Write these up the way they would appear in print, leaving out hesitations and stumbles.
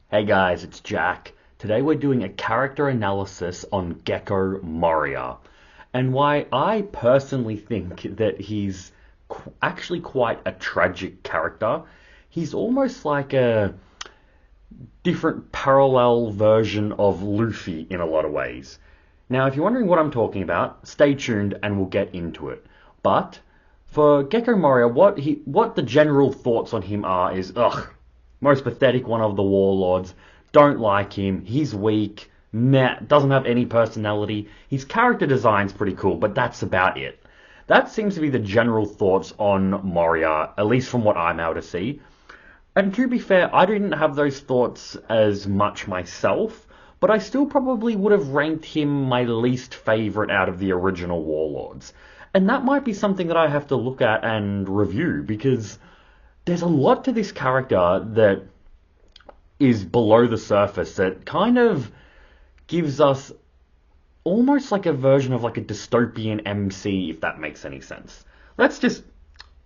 Hey guys, it's Jack. Today we're doing a character analysis on Gecko Moria, and why I personally think that he's actually quite a tragic character. He's almost like a different parallel version of Luffy in a lot of ways. Now, if you're wondering what I'm talking about, stay tuned and we'll get into it. But for Gecko Moria, what the general thoughts on him are is, ugh, most pathetic one of the warlords. Don't like him. He's weak. Meh, doesn't have any personality. His character design's pretty cool, but that's about it. That seems to be the general thoughts on Moria, at least from what I'm able to see. And to be fair, I didn't have those thoughts as much myself, but I still probably would have ranked him my least favorite out of the original Warlords. And that might be something that I have to look at and review, because there's a lot to this character that is below the surface that kind of gives us almost like a version of like a dystopian MC, if that makes any sense. Let's just,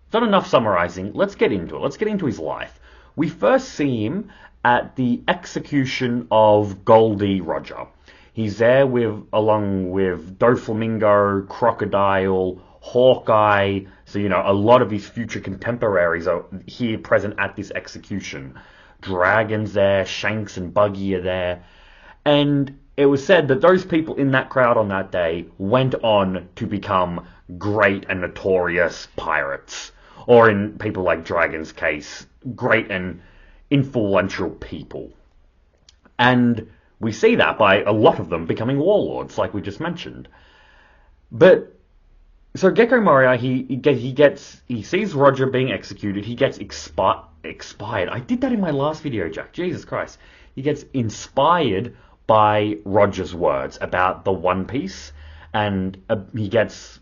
done enough summarizing, let's get into it. Let's get into his life. We first see him at the execution of Goldie Roger. He's there along with Doflamingo, Crocodile, Hawkeye. So, a lot of his future contemporaries are here present at this execution. Dragon's there, Shanks and Buggy are there. And it was said that those people in that crowd on that day went on to become great and notorious pirates. Or in people like Dragon's case, great and influential people. And we see that by a lot of them becoming warlords, like we just mentioned. But so Gecko Moria, he sees Roger being executed. He gets expired. I did that in my last video, Jack. Jesus Christ. He gets inspired by Roger's words about the One Piece, and he gets,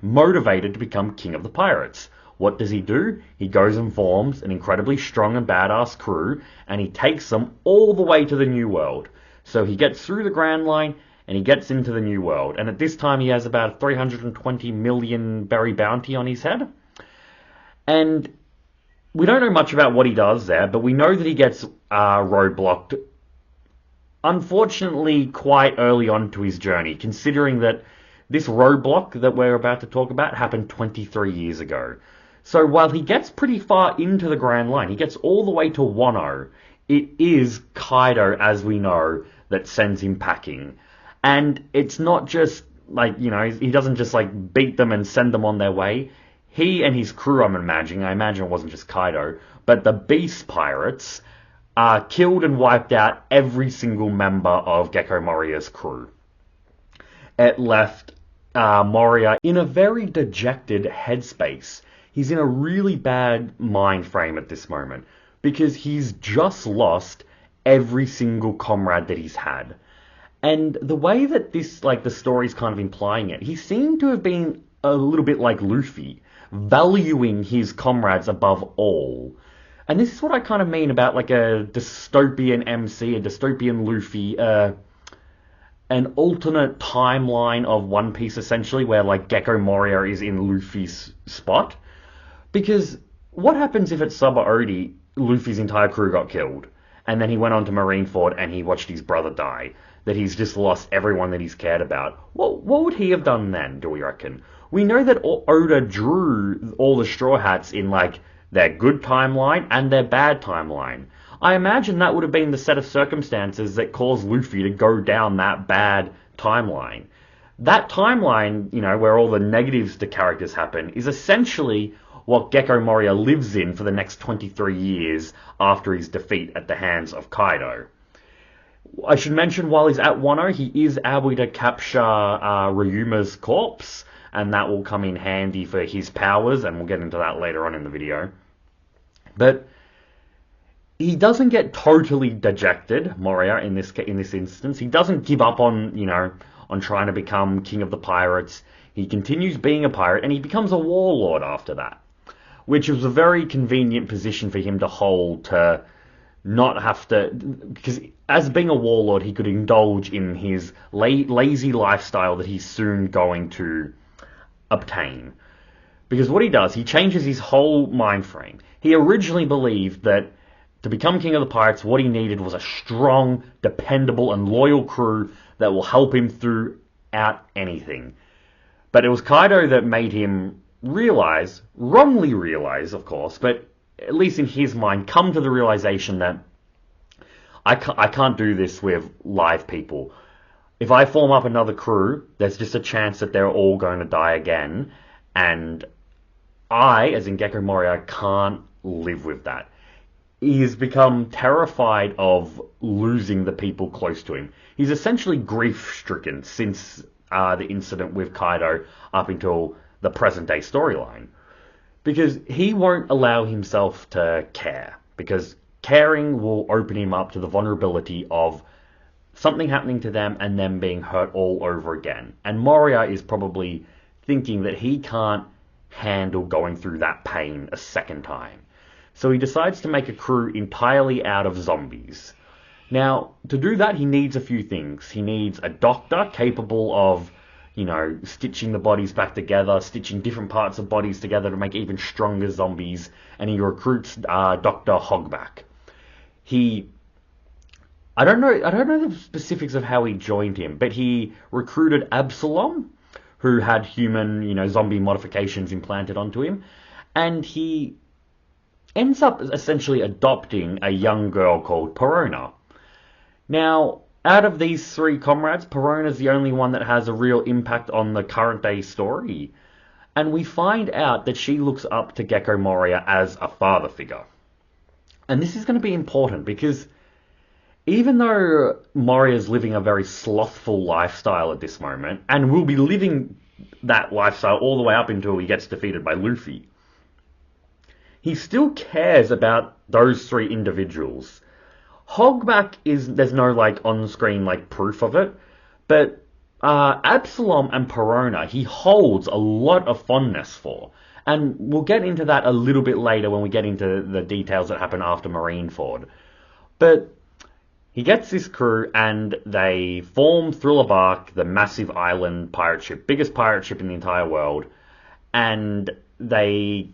motivated to become king of the pirates. What does he do? He goes and forms an incredibly strong and badass crew, and he takes them all the way to the New World. So he gets through the Grand Line, and he gets into the New World. And at this time, he has about a 320 million berry bounty on his head. And we don't know much about what he does there, but we know that he gets roadblocked, unfortunately, quite early on to his journey, considering that this roadblock that we're about to talk about happened 23 years ago. So while he gets pretty far into the Grand Line, he gets all the way to Wano, it is Kaido, as we know, that sends him packing. And it's not just like, he doesn't just like beat them and send them on their way. He and his crew, I imagine it wasn't just Kaido, but the Beast Pirates killed and wiped out every single member of Gecko Moria's crew. It left Moria in a very dejected headspace. He's in a really bad mind frame at this moment because he's just lost every single comrade that he's had. And the way that the story's kind of implying it, he seemed to have been a little bit like Luffy, valuing his comrades above all. And this is what I kind of mean about like a dystopian MC, a dystopian Luffy, an alternate timeline of One Piece essentially, where like Gecko Moria is in Luffy's spot. Because what happens if at Sabaody, Luffy's entire crew got killed, and then he went on to Marineford and he watched his brother die? That he's just lost everyone that he's cared about. What would he have done then, do we reckon? We know that Oda drew all the Straw Hats in like their good timeline and their bad timeline. I imagine that would have been the set of circumstances that caused Luffy to go down that bad timeline. That timeline, where all the negatives to characters happen, is essentially what Gecko Moria lives in for the next 23 years after his defeat at the hands of Kaido. I should mention, while he's at Wano, he is able to capture Ryuma's corpse, and that will come in handy for his powers, and we'll get into that later on in the video. But he doesn't get totally dejected, Moria, in this instance. He doesn't give up on, on trying to become king of the pirates. He continues being a pirate, and he becomes a warlord after that, which was a very convenient position for him to hold, to not have to, because as being a warlord, he could indulge in his lazy lifestyle that he's soon going to obtain. Because what he does, he changes his whole mind frame. He originally believed that To become king of the pirates, what he needed was a strong, dependable, and loyal crew that will help him throughout anything. But it was Kaido that made him realize, wrongly realize, of course, but at least in his mind, come to the realization that I can't do this with live people. If I form up another crew, there's just a chance that they're all going to die again, and I, as in Gecko Moria, can't live with that. He's become terrified of losing the people close to him. He's essentially grief-stricken since the incident with Kaido up until the present-day storyline. Because he won't allow himself to care. Because caring will open him up to the vulnerability of something happening to them and them being hurt all over again. And Moria is probably thinking that he can't handle going through that pain a second time. So he decides to make a crew entirely out of zombies. Now, to do that, he needs a few things. He needs a doctor capable of, stitching the bodies back together, stitching different parts of bodies together to make even stronger zombies, and he recruits Dr. Hogback. I don't know the specifics of how he joined him, but he recruited Absalom, who had human, zombie modifications implanted onto him, and he ends up essentially adopting a young girl called Perona. Now, out of these three comrades, Perona's the only one that has a real impact on the current day story. And we find out that she looks up to Gecko Moria as a father figure. And this is going to be important because even though Moria's living a very slothful lifestyle at this moment, and will be living that lifestyle all the way up until he gets defeated by Luffy, he still cares about those three individuals. Hogback there's no on-screen proof of it, but Absalom and Perona he holds a lot of fondness for, and we'll get into that a little bit later when we get into the details that happen after Marineford. But he gets this crew and they form Thriller Bark, the massive island pirate ship, biggest pirate ship in the entire world, and they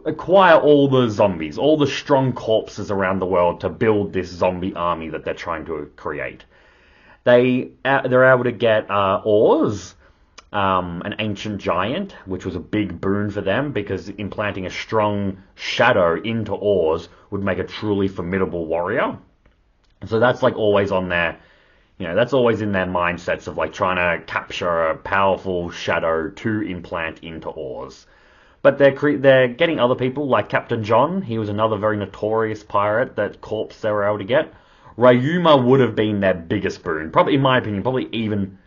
acquire all the zombies, all the strong corpses around the world to build this zombie army that they're trying to create. They're able to get Oars, an ancient giant, which was a big boon for them because implanting a strong shadow into Oars would make a truly formidable warrior. So that's always on their, that's always in their mindsets of trying to capture a powerful shadow to implant into Oars. But they're getting other people like Captain John. He was another very notorious pirate that corpse they were able to get. Ryuma would have been their biggest boon. Probably, in my opinion, probably even...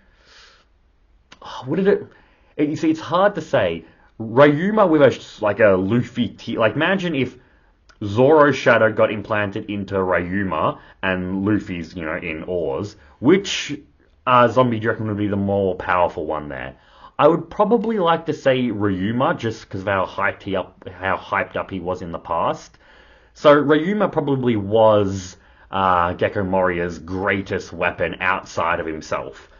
You see, it's hard to say. Ryuma with a Luffy... imagine if Zoro's shadow got implanted into Ryuma and Luffy's, in Oars. Which zombie do you reckon would be the more powerful one there? I would probably like to say Ryuma, just because of how hyped up he was in the past. So Ryuma probably was Gecko Moria's greatest weapon outside of himself.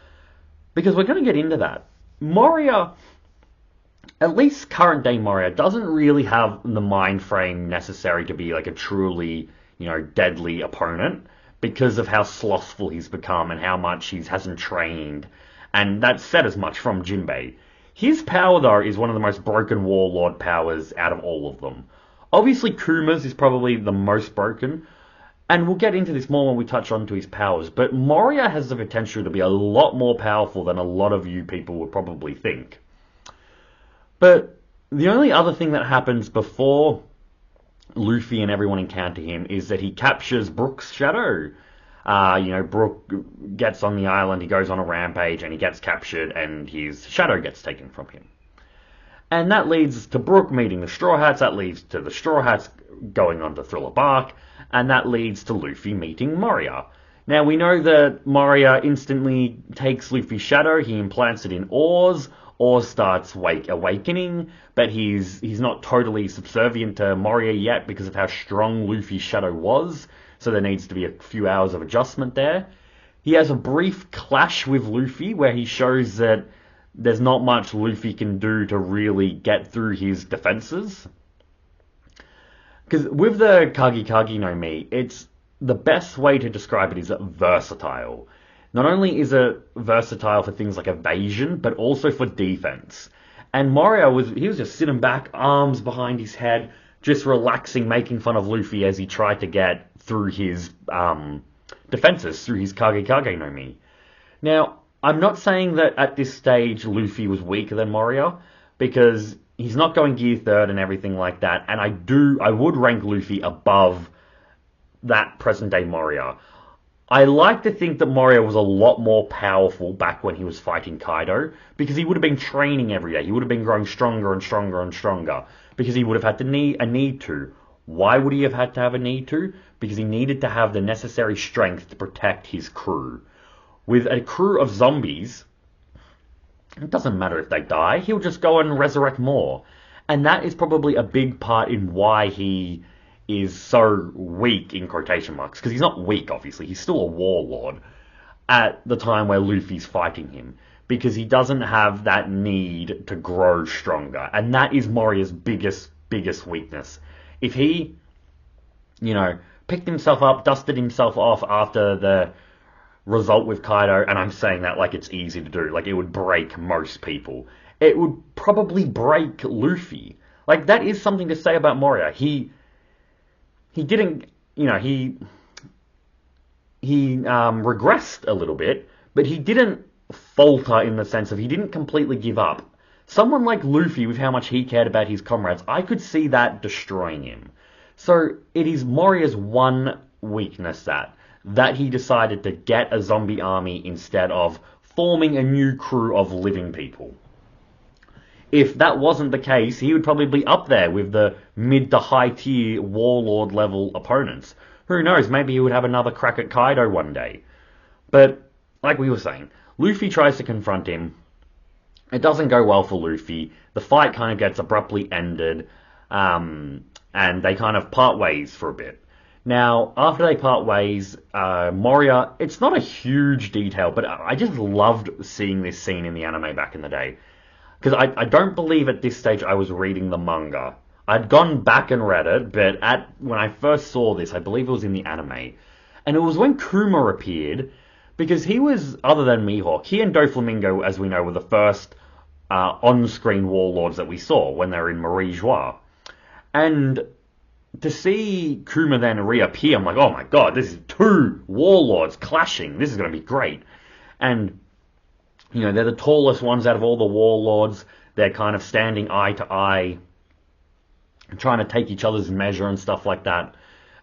Because we're going to get into that. Moria, at least current day Moria, doesn't really have the mind frame necessary to be a truly, deadly opponent. Because of how slothful he's become and how much he hasn't trained. And that's said as much from Jinbei. His power, though, is one of the most broken warlord powers out of all of them. Obviously, Kuma's is probably the most broken, and we'll get into this more when we touch on to his powers, but Moria has the potential to be a lot more powerful than a lot of you people would probably think. But the only other thing that happens before Luffy and everyone encounter him is that he captures Brook's shadow. Brook gets on the island, he goes on a rampage, and he gets captured, and his shadow gets taken from him. And that leads to Brook meeting the Straw Hats, that leads to the Straw Hats going on to Thriller Bark, and that leads to Luffy meeting Moria. Now, we know that Moria instantly takes Luffy's shadow, he implants it in Oars, Oars starts awakening, but he's not totally subservient to Moria yet because of how strong Luffy's shadow was. So there needs to be a few hours of adjustment there. He has a brief clash with Luffy where he shows that there's not much Luffy can do to really get through his defenses. Because with the Kagi no Mi, it's the best way to describe it is versatile. Not only is it versatile for things like evasion, but also for defense. And Moria was just sitting back, arms behind his head, just relaxing, making fun of Luffy as he tried to get through his defenses, through his Kage no Mi. Now, I'm not saying that at this stage Luffy was weaker than Moria, because he's not going gear third and everything like that, and I would rank Luffy above that present day Moria. I like to think that Moria was a lot more powerful back when he was fighting Kaido, because he would have been training every day. He would have been growing stronger and stronger and stronger, because he would have had a need to. Why would he have had to have a need to? Because he needed to have the necessary strength to protect his crew. With a crew of zombies, it doesn't matter if they die, he'll just go and resurrect more. And that is probably a big part in why he is so weak, in quotation marks. Because he's not weak, obviously. He's still a warlord at the time where Luffy's fighting him. Because he doesn't have that need to grow stronger. And that is Moria's biggest weakness. If he, picked himself up, dusted himself off after the result with Kaido, and I'm saying that like it's easy to do, like it would break most people, it would probably break Luffy. Like, that is something to say about Moria. He didn't, he regressed a little bit, but he didn't falter in the sense of he didn't completely give up. Someone like Luffy, with how much he cared about his comrades, I could see that destroying him. So it is Moria's one weakness that he decided to get a zombie army instead of forming a new crew of living people. If that wasn't the case, he would probably be up there with the mid to high tier warlord level opponents. Who knows, maybe he would have another crack at Kaido one day. But, like we were saying, Luffy tries to confront him. It doesn't go well for Luffy. The fight kind of gets abruptly ended, and they kind of part ways for a bit. Now, after they part ways, Moria, it's not a huge detail, but I just loved seeing this scene in the anime back in the day. Because I don't believe at this stage I was reading the manga. I'd gone back and read it, but when I first saw this, I believe it was in the anime. And it was when Kuma appeared, because he was, other than Mihawk, he and Doflamingo, as we know, were the first on-screen warlords that we saw when they were in Marie Joie. And to see Kuma then reappear, I'm like, oh my god, this is two warlords clashing. This is going to be great. And, they're the tallest ones out of all the warlords. They're kind of standing eye to eye, trying to take each other's measure and stuff like that.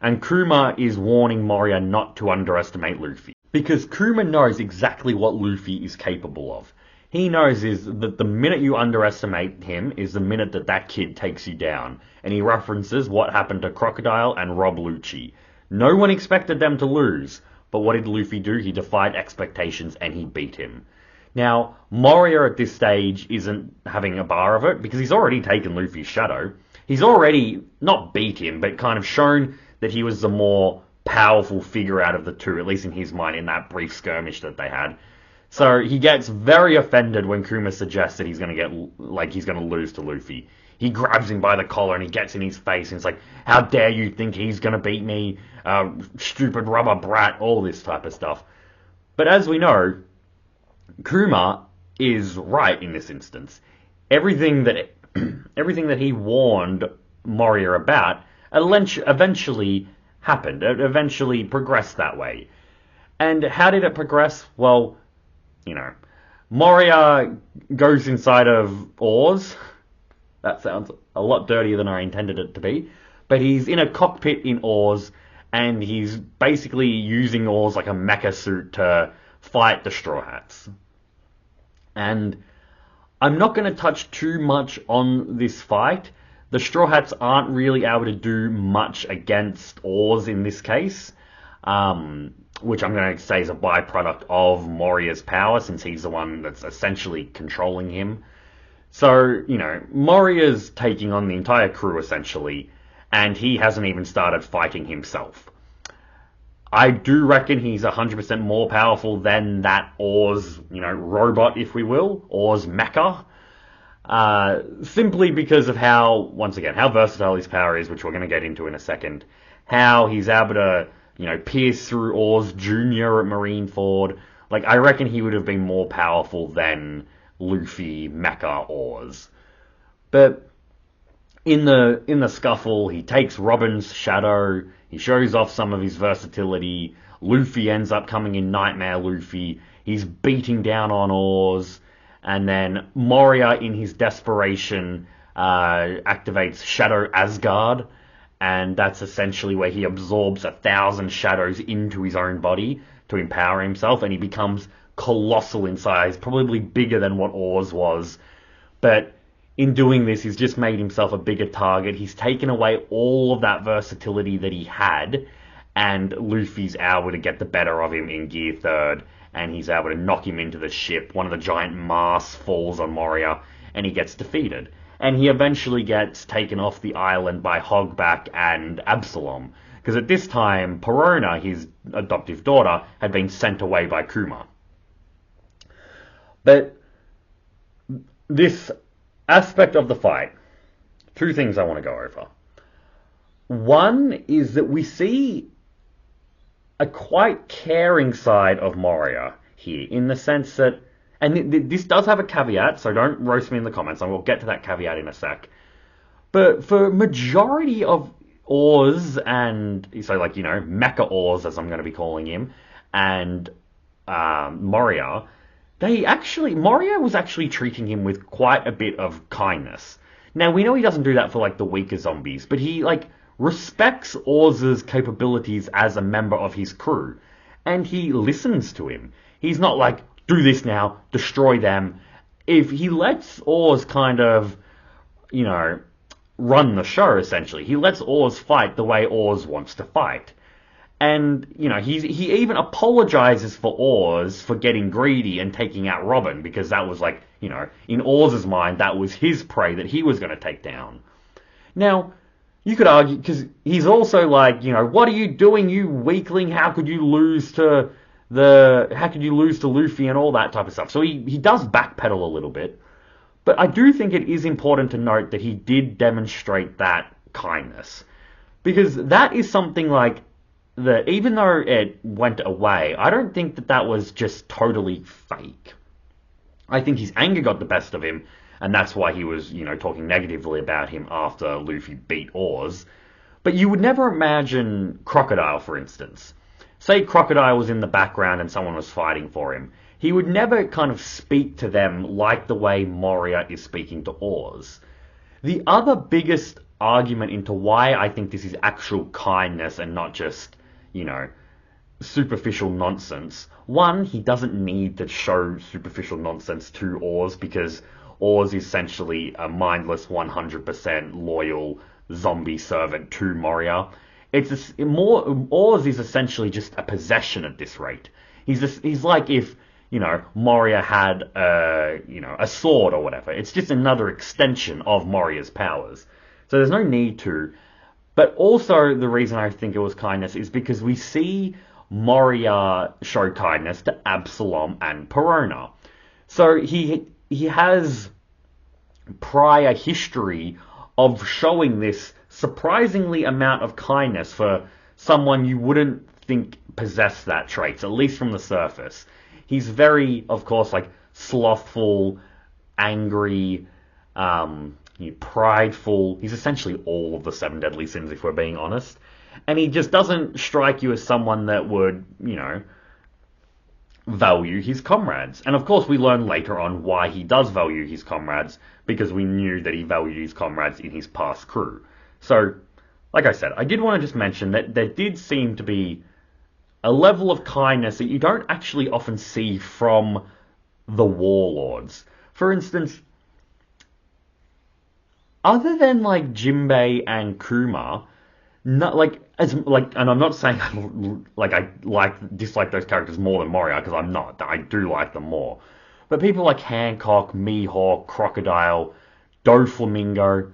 And Kuma is warning Moria not to underestimate Luffy. Because Kuma knows exactly what Luffy is capable of. He knows is that the minute you underestimate him is the minute that kid takes you down. And he references what happened to Crocodile and Rob Lucci. No one expected them to lose, but what did Luffy do? He defied expectations and he beat him. Now, Moria at this stage isn't having a bar of it, because he's already taken Luffy's shadow. He's already, not beat him, but kind of shown that he was the more powerful figure out of the two, at least in his mind, in that brief skirmish that they had. So he gets very offended when Kuma suggests that he's going to lose to Luffy. He grabs him by the collar and he gets in his face and it's like, how dare you think he's going to beat me, stupid rubber brat, all this type of stuff. But as we know, Kuma is right in this instance. Everything that he warned Moria about eventually happened. It eventually progressed that way. And how did it progress? Well, Moria goes inside of Oars. That sounds a lot dirtier than I intended it to be. But he's in a cockpit in Oars, and he's basically using Oars like a mecha suit to fight the Straw Hats. And I'm not going to touch too much on this fight. The Straw Hats aren't really able to do much against Oars in this case. Which I'm going to say is a byproduct of Moria's power, since he's the one that's essentially controlling him. So, Moria's taking on the entire crew, essentially, and he hasn't even started fighting himself. I do reckon he's 100% more powerful than that Oars, robot, if we will, Oars mecha. simply because of how, once again, how versatile his power is, which we're going to get into in a second. How he's able to, pierce through Oars Jr. at Marineford. Like, I reckon he would have been more powerful than Luffy, Mecha, Oars. But in the scuffle, he takes Robin's shadow. He shows off some of his versatility. Luffy ends up coming in Nightmare Luffy. He's beating down on Oars, and then Moria, in his desperation, activates Shadow Asgard, and that's essentially where he absorbs 1,000 shadows into his own body to empower himself, and he becomes colossal in size, probably bigger than what Oars was. But in doing this, he's just made himself a bigger target. He's taken away all of that versatility that he had, and Luffy's able to get the better of him in Gear Third, and he's able to knock him into the ship. One of the giant masts falls on Moria, and he gets defeated. And he eventually gets taken off the island by Hogback and Absalom, because at this time, Perona, his adoptive daughter, had been sent away by Kuma. But this aspect of the fight, two things I want to go over. One is that we see a quite caring side of Moria here, in the sense that, and this does have a caveat, so don't roast me in the comments, and we'll get to that caveat in a sec. But for majority of Oars, and so like, Mecha Oars, as I'm going to be calling him, and Moria, Moria was actually treating him with quite a bit of kindness. Now, we know he doesn't do that for, like, the weaker zombies, but he, like, respects Oars' capabilities as a member of his crew, and he listens to him. He's not like, do this now, destroy them. If he lets Oars kind of, run the show, essentially. He lets Oars fight the way Oars wants to fight. And, he even apologizes for Oars for getting greedy and taking out Robin, because that was like, in Oars' mind, that was his prey that he was going to take down. Now, you could argue, because he's also like, what are you doing, you weakling? How could you lose to Luffy and all that type of stuff? So he does backpedal a little bit. But I do think it is important to note that he did demonstrate that kindness. Because that is something like, that even though it went away, I don't think that was just totally fake. I think his anger got the best of him, and that's why he was, talking negatively about him after Luffy beat Oars. But you would never imagine Crocodile, for instance. Say Crocodile was in the background and someone was fighting for him. He would never kind of speak to them like the way Moria is speaking to Oars. The other biggest argument into why I think this is actual kindness and not just, superficial nonsense. One, he doesn't need to show superficial nonsense to Oars, because Oars is essentially a mindless 100% loyal zombie servant to Moria. Oars is essentially just a possession at this rate. He's like if, Moria had a sword or whatever. It's just another extension of Moria's powers. So there's no need to. But also, the reason I think it was kindness is because we see Moria show kindness to Absalom and Perona. So he has prior history of showing this surprisingly amount of kindness for someone you wouldn't think possessed that trait, at least from the surface. He's very, of course, like, slothful, angry, prideful. He's essentially all of the 7 deadly sins, if we're being honest. And he just doesn't strike you as someone that would, value his comrades. And of course we learn later on why he does value his comrades, because we knew that he valued his comrades in his past crew. So, like I said, I did want to just mention that there did seem to be a level of kindness that you don't actually often see from the warlords. For instance, other than like Jinbei and Kuma, not like and I'm not saying I dislike those characters more than Moria, because I'm not. I do like them more. But people like Hancock, Mihawk, Crocodile, Doflamingo,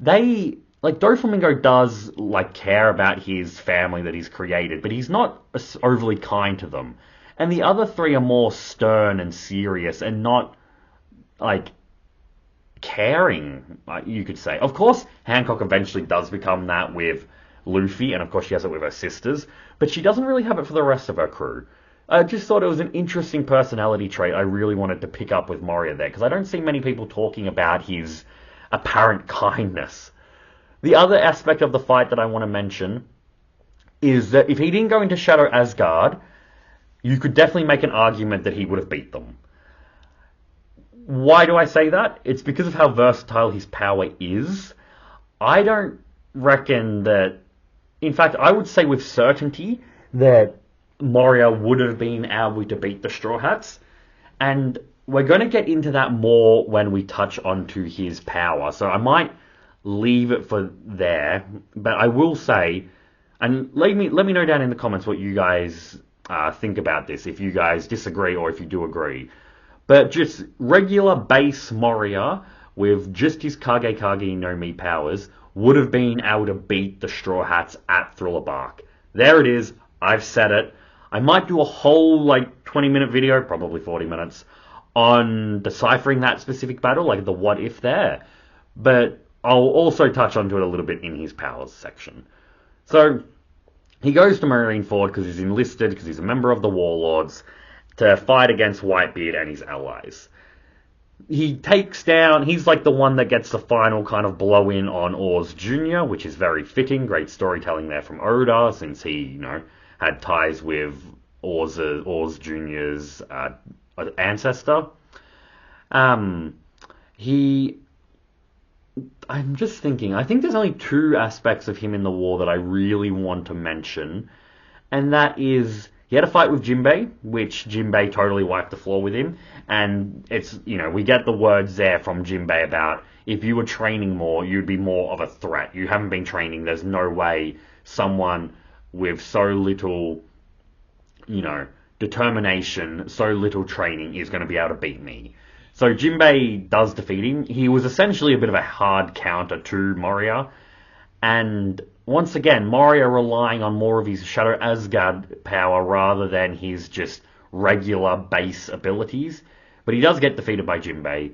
Doflamingo does care about his family that he's created, but he's not overly kind to them. And the other three are more stern and serious, and not caring, you could say. Of course, Hancock eventually does become that with Luffy, and of course she has it with her sisters, but she doesn't really have it for the rest of her crew. I just thought it was an interesting personality trait I really wanted to pick up with Moria there, because I don't see many people talking about his apparent kindness. The other aspect of the fight that I want to mention is that if he didn't go into Shadow Asgard, you could definitely make an argument that he would have beat them. Why do I say that? It's because of how versatile his power is. I don't reckon that... In fact, I would say with certainty that Moria would have been able to beat the Straw Hats. And we're going to get into that more when we touch onto his power. So I might leave it for there. But I will say, and let me know down in the comments what you guys think about this, if you guys disagree or if you do agree. But just regular base Moria with just his Kage Kage no Mi powers would have been able to beat the Straw Hats at Thriller Bark. There it is. I've said it. I might do a whole 20-minute video, probably 40 minutes, on deciphering that specific battle, like the what if there. But I'll also touch onto it a little bit in his powers section. So he goes to Marineford because he's enlisted, because he's a member of the Warlords, to fight against Whitebeard and his allies. He takes down, he's like the one that gets the final kind of blow in on Oars Jr., which is very fitting. Great storytelling there from Oda, since he, had ties with Oars Jr.'s ancestor. I'm just thinking, I think there's only two aspects of him in the war that I really want to mention, and that is, he had a fight with Jinbei, which Jinbei totally wiped the floor with him, and it's, we get the words there from Jinbei about, if you were training more, you'd be more of a threat. You haven't been training, there's no way someone with so little, determination, so little training is going to be able to beat me. So Jinbei does defeat him. He was essentially a bit of a hard counter to Moria, and once again, Moria relying on more of his Shadow Asgard power rather than his just regular base abilities. But he does get defeated by Jinbei.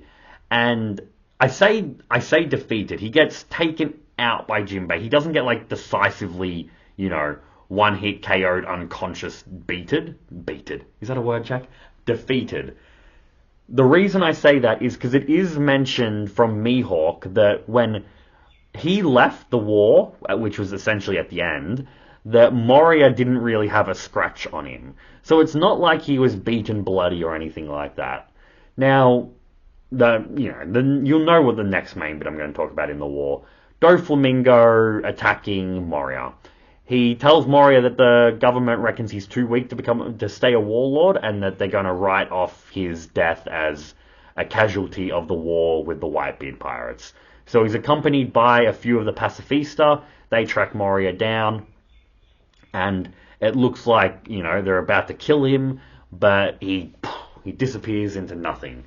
And I say defeated. He gets taken out by Jinbei. He doesn't get decisively, one hit KO'd, unconscious, beated. Is that a word, Jack? Defeated. The reason I say that is because it is mentioned from Mihawk that when he left the war, which was essentially at the end, that Moria didn't really have a scratch on him. So it's not like he was beaten bloody or anything like that. Now, you'll know what the next main bit I'm going to talk about in the war. Doflamingo attacking Moria. He tells Moria that the government reckons he's too weak to stay a warlord, and that they're going to write off his death as a casualty of the war with the Whitebeard pirates. So he's accompanied by a few of the Pacifista. They track Moria down, and it looks like, they're about to kill him, but he disappears into nothing.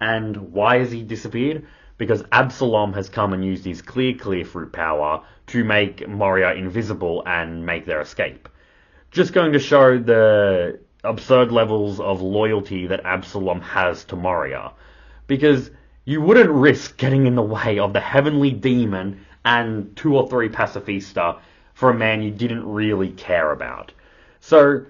And why has he disappeared? Because Absalom has come and used his clear fruit power to make Moria invisible and make their escape. Just going to show the absurd levels of loyalty that Absalom has to Moria. Because you wouldn't risk getting in the way of the heavenly demon and 2 or 3 Pacifista for a man you didn't really care about. So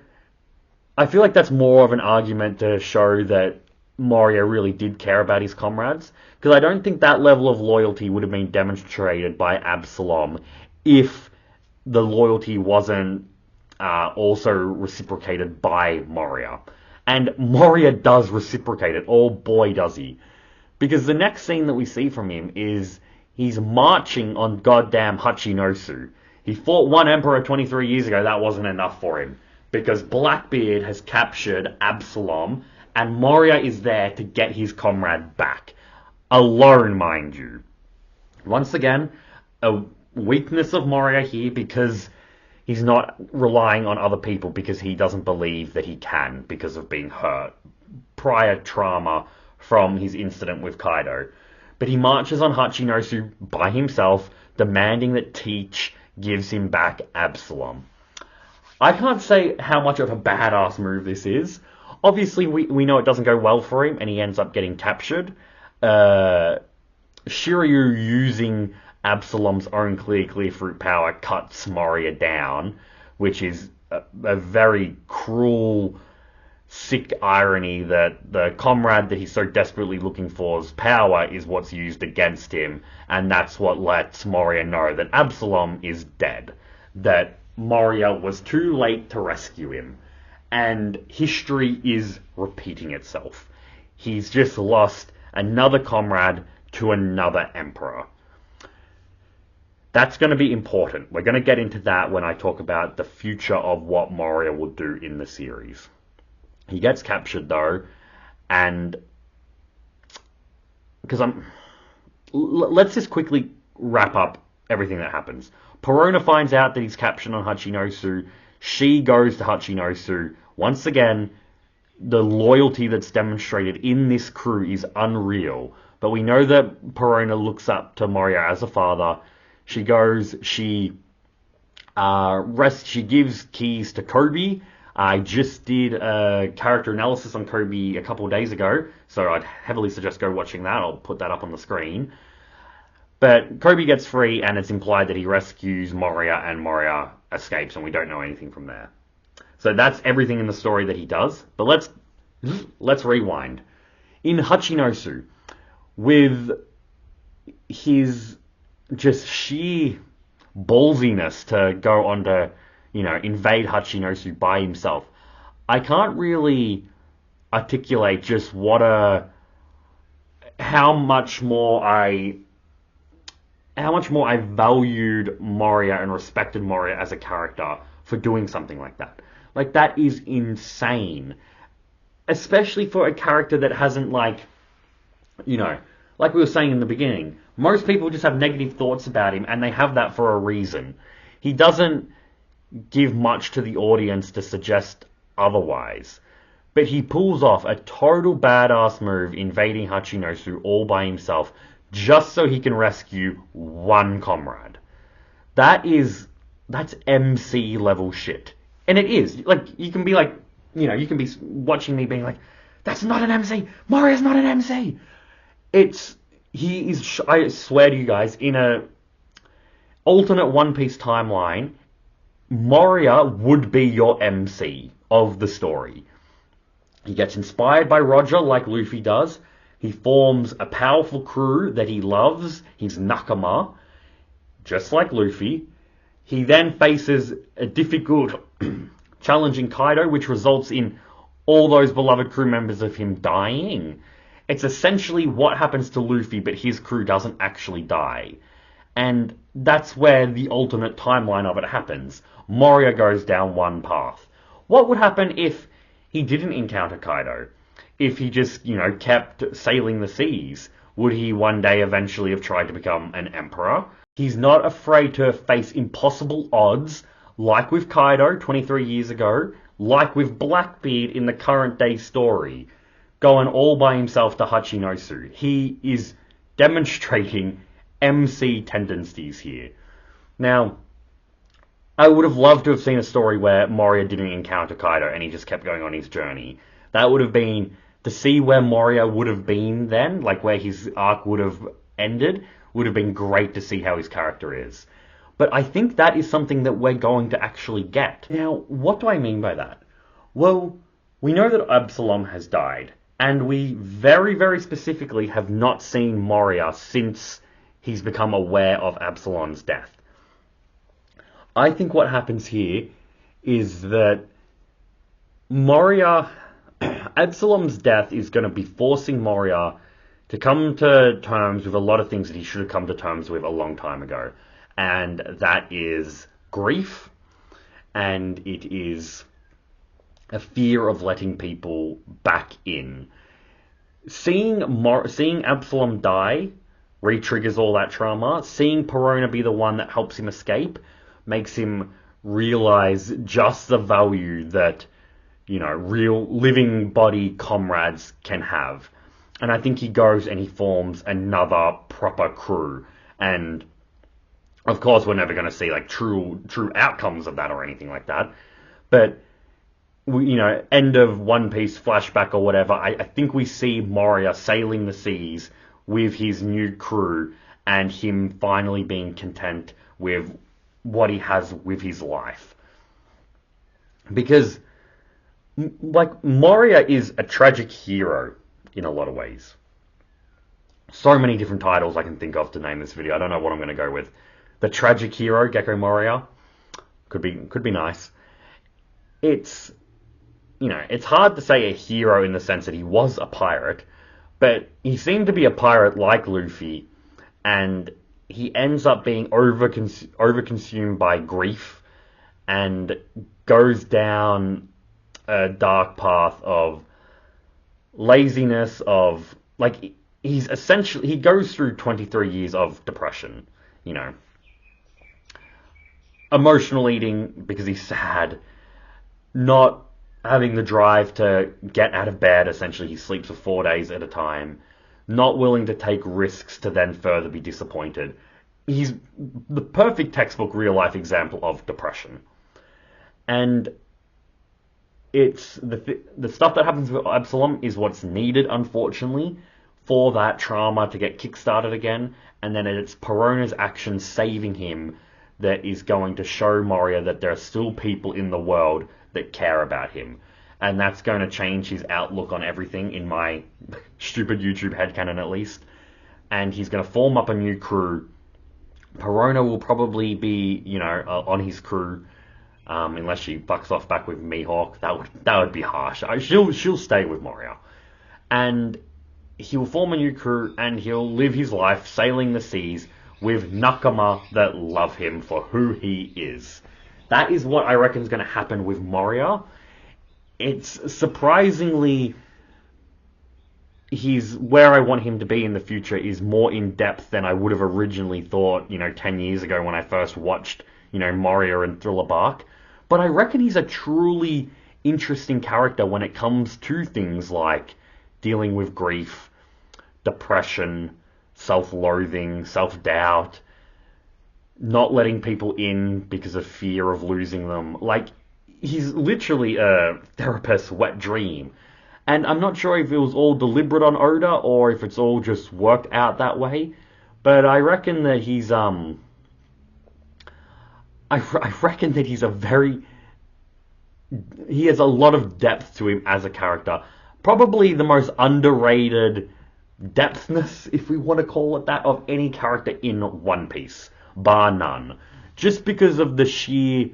I feel like that's more of an argument to show that Moria really did care about his comrades, because I don't think that level of loyalty would have been demonstrated by Absalom if the loyalty wasn't also reciprocated by Moria. And Moria does reciprocate it. Oh boy, does he. Because the next scene that we see from him is he's marching on goddamn Hachinosu. He fought one emperor 23 years ago. That wasn't enough for him, because Blackbeard has captured Absalom, and Moria is there to get his comrade back. Alone, mind you. Once again, a weakness of Moria here, because he's not relying on other people, because he doesn't believe that he can, because of being hurt. Prior trauma from his incident with Kaido. But he marches on Hachinosu by himself, demanding that Teach gives him back Absalom. I can't say how much of a badass move this is. Obviously, we know it doesn't go well for him, and he ends up getting captured. Shiryu using Absalom's own clear fruit power cuts Moria down, which is a very cruel, sick irony that the comrade that he's so desperately looking for's power is what's used against him, and that's what lets Moria know that Absalom is dead, that Moria was too late to rescue him, and history is repeating itself. He's just lost another comrade to another emperor. That's going to be important. We're going to get into that when I talk about the future of what Moria will do in the series. He gets captured though, and because let's just quickly wrap up everything that happens. Perona finds out that he's captured on Hachinosu. She goes to Hachinosu. Once again, the loyalty that's demonstrated in this crew is unreal. But we know that Perona looks up to Moria as a father. She goes, she gives keys to Kobe. I just did a character analysis on Kobe a couple of days ago, so I'd heavily suggest go watching that. I'll put that up on the screen. But Kobe gets free, and it's implied that he rescues Moria, and Moria escapes, and we don't know anything from there. So that's everything in the story that he does. But let's rewind. In Hachinosu, with his just sheer ballsiness to go on to, invade Hachinosu by himself, I can't really articulate just how much more I valued Moria and respected Moria as a character for doing something like that. Like, that is insane. Especially for a character that hasn't, like we were saying in the beginning, most people just have negative thoughts about him, and they have that for a reason. He doesn't give much to the audience to suggest otherwise. But he pulls off a total badass move invading Hachinosu all by himself just so he can rescue one comrade. That's MC level shit. And it is. Like, you can be like, you can be watching me being like, that's not an MC! Moria's not an MC! I swear to you guys, in a alternate One Piece timeline, Moria would be your MC of the story. He gets inspired by Roger like Luffy does. He forms a powerful crew that he loves. He's Nakama, just like Luffy. He then faces a difficult, challenging Kaido, which results in all those beloved crew members of him dying. It's essentially what happens to Luffy, but his crew doesn't actually die. And that's where the alternate timeline of it happens. Moria goes down one path. What would happen if he didn't encounter Kaido? If he just, kept sailing the seas? Would he one day eventually have tried to become an emperor? He's not afraid to face impossible odds, like with Kaido 23 years ago, like with Blackbeard in the current day story, going all by himself to Hachinosu. He is demonstrating MC tendencies here. Now, I would have loved to have seen a story where Moria didn't encounter Kaido and he just kept going on his journey. That would have been, to see where Moria would have been then, like where his arc would have ended, would have been great to see how his character is. But I think that is something that we're going to actually get. Now, what do I mean by that? Well, we know that Absalom has died, and we very, very specifically have not seen Moria since he's become aware of Absalom's death. I think what happens here is that Absalom's death is going to be forcing Moria to come to terms with a lot of things that he should have come to terms with a long time ago. And that is grief, and it is a fear of letting people back in. Seeing Absalom die re-triggers all that trauma. Seeing Perona be the one that helps him escape makes him realize just the value that, real living body comrades can have. And I think he goes and he forms another proper crew. And of course, we're never going to see like true outcomes of that or anything like that. But end of One Piece flashback or whatever, I think we see Moria sailing the seas with his new crew and him finally being content with what he has with his life. Because, like, Moria is a tragic hero in a lot of ways. So many different titles I can think of to name this video. I don't know what I'm going to go with. The tragic hero, Gecko Moria, could be nice. It's, it's hard to say a hero in the sense that he was a pirate, but he seemed to be a pirate like Luffy, and he ends up being overconsumed by grief and goes down a dark path of laziness, of, like, he goes through 23 years of depression, you know, emotional eating because he's sad, not having the drive to get out of bed. Essentially, he sleeps for 4 days at a time, not willing to take risks to then further be disappointed. He's the perfect textbook real life example of depression. And it's the stuff that happens with Absalom is what's needed, unfortunately, for that trauma to get kickstarted again. And then it's Perona's actions saving him that is going to show Moria that there are still people in the world that care about him. And that's going to change his outlook on everything, in my stupid YouTube headcanon at least. And he's going to form up a new crew. Perona will probably be, on his crew, unless she fucks off back with Mihawk. That would be harsh. She'll stay with Moria. And he'll form a new crew, and he'll live his life sailing the seas with Nakama that love him for who he is. That is what I reckon is going to happen with Moria. It's surprisingly, he's where I want him to be in the future is more in depth than I would have originally thought, 10 years ago when I first watched, Moria and Thriller Bark. But I reckon he's a truly interesting character when it comes to things like dealing with grief, depression, self-loathing, self-doubt, not letting people in because of fear of losing them. Like, he's literally a therapist's wet dream. And I'm not sure if it was all deliberate on Oda or if it's all just worked out that way. But I reckon that he's I reckon that he has a lot of depth to him as a character. Probably the most underrated depthness, if we want to call it that, of any character in One Piece, bar none. Just because of the sheer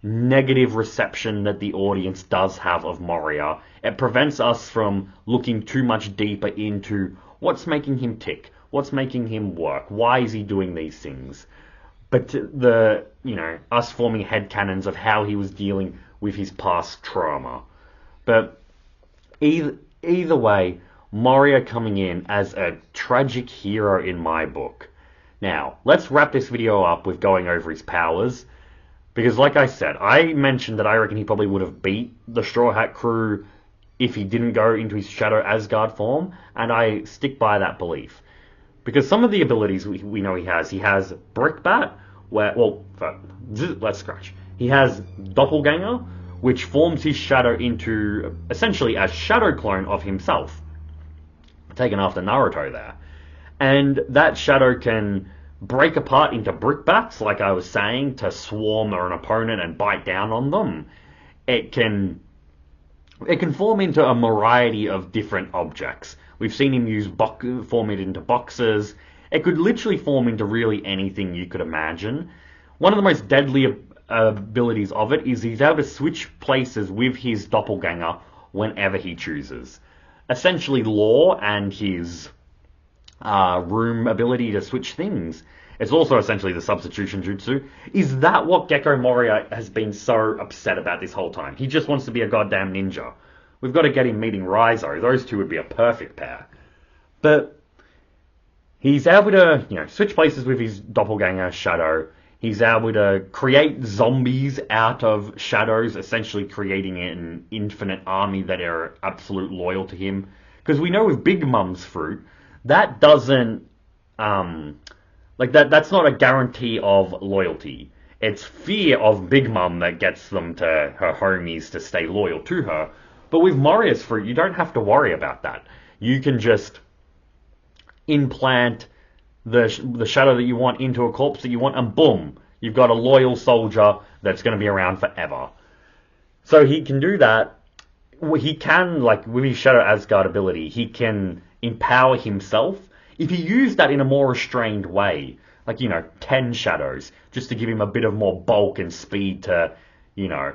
negative reception that the audience does have of Moria, it prevents us from looking too much deeper into what's making him tick, what's making him work, why is he doing these things. But us forming headcanons of how he was dealing with his past trauma. But either way, Moria coming in as a tragic hero in my book. Now, let's wrap this video up with going over his powers. Because like I said, I mentioned that I reckon he probably would have beat the Straw Hat crew if he didn't go into his Shadow Asgard form. And I stick by that belief. Because some of the abilities we know he has Brickbat, let's scratch. He has Doppelganger, which forms his shadow into essentially a shadow clone of himself. Taken after Naruto there. And that shadow can break apart into brickbats, like I was saying, to swarm an opponent and bite down on them. It can form into a variety of different objects. We've seen him form it into boxes. It could literally form into really anything you could imagine. One of the most deadly abilities of it is he's able to switch places with his doppelganger whenever he chooses. Essentially Law and his room ability to switch things. It's also essentially the substitution jutsu. Is that what Gecko Moria has been so upset about this whole time? He just wants to be a goddamn ninja. We've got to get him meeting Raizo. Those two would be a perfect pair. But he's able to, switch places with his doppelganger, Shadow. He's able to create zombies out of shadows, essentially creating an infinite army that are absolute loyal to him. Because we know with Big Mum's fruit, that doesn't, that's not a guarantee of loyalty. It's fear of Big Mum that gets them to her homies to stay loyal to her. But with Moria's fruit, you don't have to worry about that. You can just, implant the shadow that you want into a corpse that you want, and boom, you've got a loyal soldier that's going to be around forever. So he can do that. He can, like, with his Shadow Asgard ability, he can empower himself if he used that in a more restrained way. Like, 10 shadows, just to give him a bit of more bulk and speed to, you know,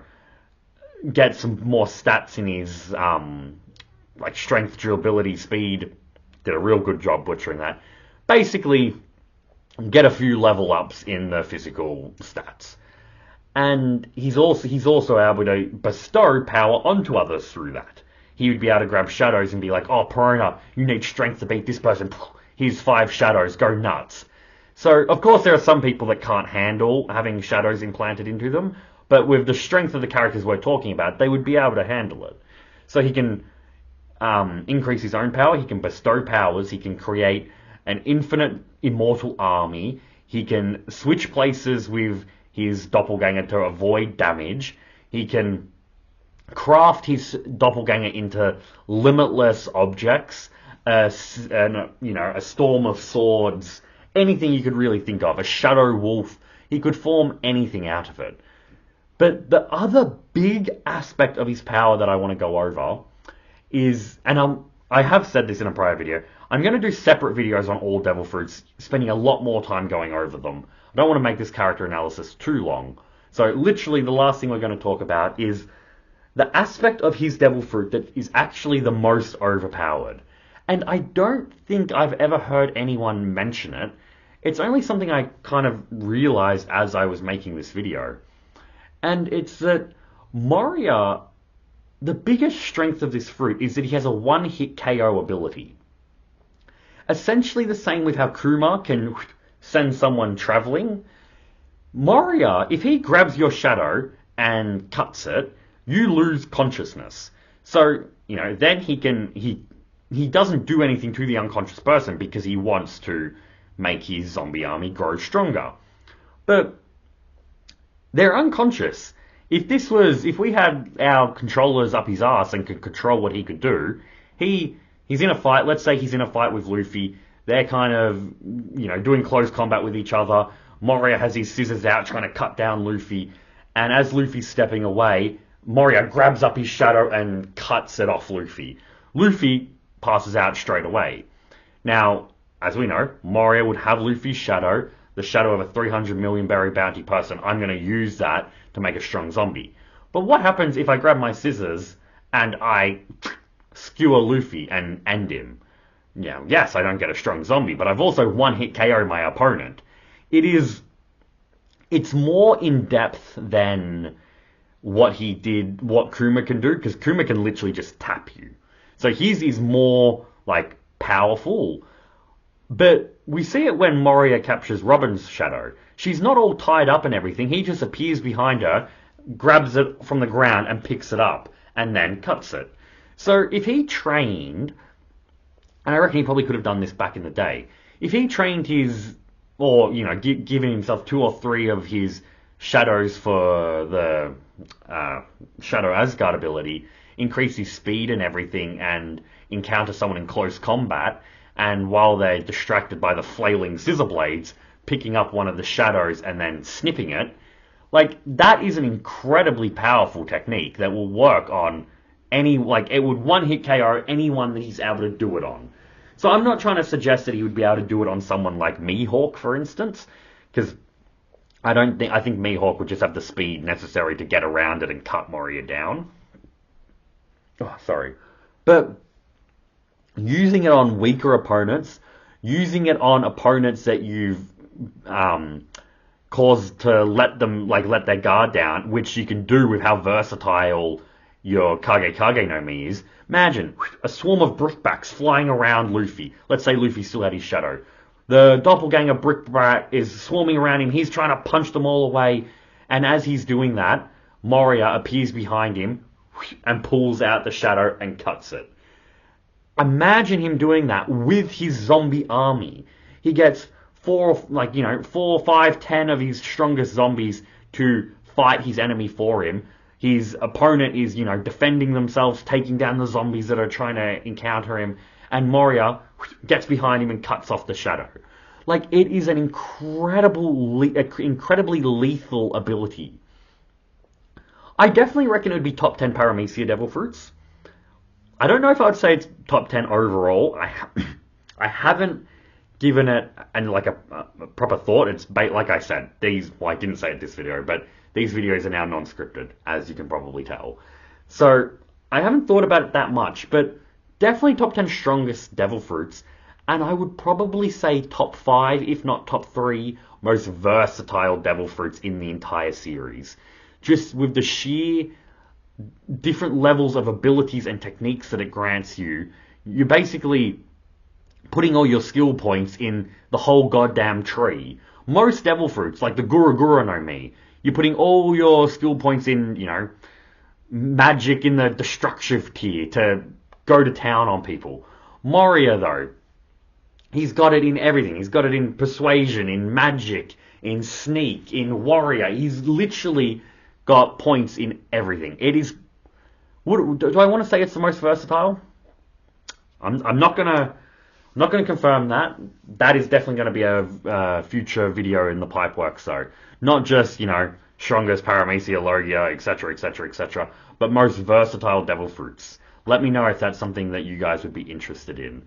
get some more stats in his, like, strength, durability, speed. Did a real good job butchering that. Basically, get a few level ups in the physical stats. And he's also able to bestow power onto others through that. He would be able to grab shadows and be like, "Oh, Perona, you need strength to beat this person. Here's 5 shadows. Go nuts." So, of course, there are some people that can't handle having shadows implanted into them, but with the strength of the characters we're talking about, they would be able to handle it. So he can increase his own power. He can bestow powers. He can create an infinite immortal army. He can switch places with his doppelganger to avoid damage. He can craft his doppelganger into limitless objects, a storm of swords, anything you could really think of, a shadow wolf. He could form anything out of it. But the other big aspect of his power that I want to go over is, and I have said this in a prior video, I'm going to do separate videos on all devil fruits, spending a lot more time going over them. I don't want to make this character analysis too long. So literally the last thing we're going to talk about is the aspect of his devil fruit that is actually the most overpowered. And I don't think I've ever heard anyone mention it. It's only something I kind of realized as I was making this video. And it's that Moria, the biggest strength of this fruit is that he has a one-hit KO ability. Essentially the same with how Kuma can send someone traveling. Moria, if he grabs your shadow and cuts it, you lose consciousness. So, then he doesn't do anything to the unconscious person because he wants to make his zombie army grow stronger. But they're unconscious. If we had our controllers up his ass and could control what he could do, he's in a fight. Let's say he's in a fight with Luffy. They're kind of, doing close combat with each other. Moria has his scissors out trying to cut down Luffy. And as Luffy's stepping away, Moria grabs up his shadow and cuts it off Luffy. Luffy passes out straight away. Now, as we know, Moria would have Luffy's shadow, the shadow of a 300 million berry bounty person. I'm going to use that to make a strong zombie. But what happens if I grab my scissors and I skewer Luffy and end him? Yes, I don't get a strong zombie, but I've also one-hit KO'd my opponent. It's more in-depth than what Kuma can do, because Kuma can literally just tap you. So his is more, like, powerful. But we see it when Moria captures Robin's shadow. She's not all tied up and everything. He just appears behind her, grabs it from the ground and picks it up, and then cuts it. So if he trained, and I reckon he probably could have done this back in the day, if he trained given himself 2 or 3 of his shadows for the Shadow Asgard ability, increase his speed and everything, and encounter someone in close combat, and while they're distracted by the flailing scissor blades, picking up one of the shadows and then snipping it, like, that is an incredibly powerful technique that will work on it would one-hit KO anyone that he's able to do it on. So I'm not trying to suggest that he would be able to do it on someone like Mihawk, for instance, because I think Mihawk would just have the speed necessary to get around it and cut Moria down. Oh, sorry. But using it on weaker opponents, using it on opponents that you've caused to let their guard down, which you can do with how versatile your Kage no Mi is. Imagine a swarm of brickbacks flying around Luffy. Let's say Luffy still had his shadow. The doppelganger brickbat is swarming around him. He's trying to punch them all away. And as he's doing that, Moria appears behind him and pulls out the shadow and cuts it. Imagine him doing that with his zombie army. He gets 4, 5, 10 of his strongest zombies to fight his enemy for him. His opponent is, defending themselves, taking down the zombies that are trying to encounter him. and Moria gets behind him and cuts off the shadow. Like, it is an incredibly lethal ability. I definitely reckon it would be top 10 Paramecia Devil Fruits. I don't know if I would say it's top 10 overall. I haven't given it like a proper thought. It's like I said, I didn't say it this video, but these videos are now non-scripted, as you can probably tell. So I haven't thought about it that much, but definitely top 10 strongest Devil Fruits, and I would probably say top 5, if not top 3, most versatile Devil Fruits in the entire series. Just with the sheer different levels of abilities and techniques that it grants you, you're basically putting all your skill points in the whole goddamn tree. Most Devil Fruits, like the Gura Gura no Mi, you're putting all your skill points in, magic in the destructive tier to go to town on people. Moria, though, he's got it in everything. He's got it in persuasion, in magic, in sneak, in warrior. He's literally got points in everything. It is. Do I want to say it's the most versatile? I'm not gonna confirm that. That is definitely going to be a future video in the pipework. So not just strongest Paramecia, Logia, etc., etc., etc., but most versatile Devil Fruits. Let me know if that's something that you guys would be interested in.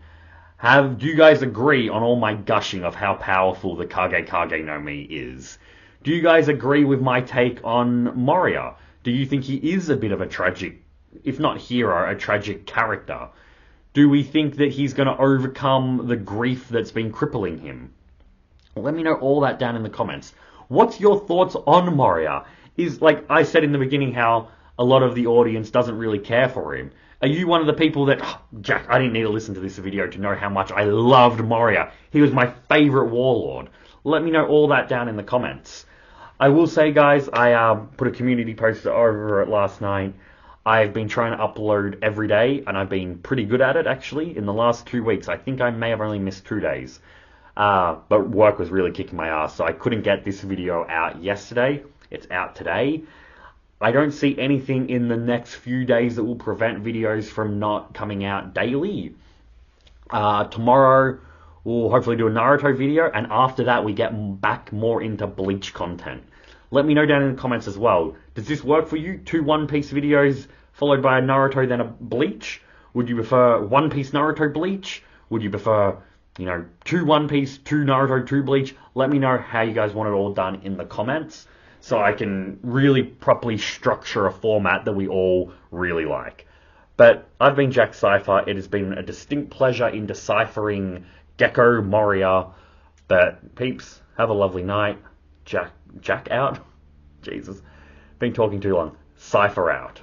Do you guys agree on all my gushing of how powerful the Kage Kage no Mi is? Do you guys agree with my take on Moria? Do you think he is a bit of a tragic, if not hero, a tragic character? Do we think that he's going to overcome the grief that's been crippling him? Let me know all that down in the comments. What's your thoughts on Moria? Is, like I said in the beginning, how a lot of the audience doesn't really care for him. Are you one of the people that, Jack, I didn't need to listen to this video to know how much I loved Moria. He was my favourite warlord. Let me know all that down in the comments. I will say, guys, I put a community post over it last night. I've been trying to upload every day, and I've been pretty good at it, actually. In the last 2 weeks, I think I may have only missed 2 days. But work was really kicking my ass, so I couldn't get this video out yesterday. It's out today. I don't see anything in the next few days that will prevent videos from not coming out daily. Tomorrow, we'll hopefully do a Naruto video, and after that, we get back more into Bleach content. Let me know down in the comments as well. Does this work for you? 2 One Piece videos followed by a Naruto, then a Bleach? Would you prefer One Piece, Naruto, Bleach? Would you prefer, 2 One Piece, 2 Naruto, 2 Bleach? Let me know how you guys want it all done in the comments, so I can really properly structure a format that we all really like. But I've been Jack Cypher. It has been a distinct pleasure in deciphering Gecko Moria. But peeps, have a lovely night. Jack out? Jesus. Been talking too long. Cypher out.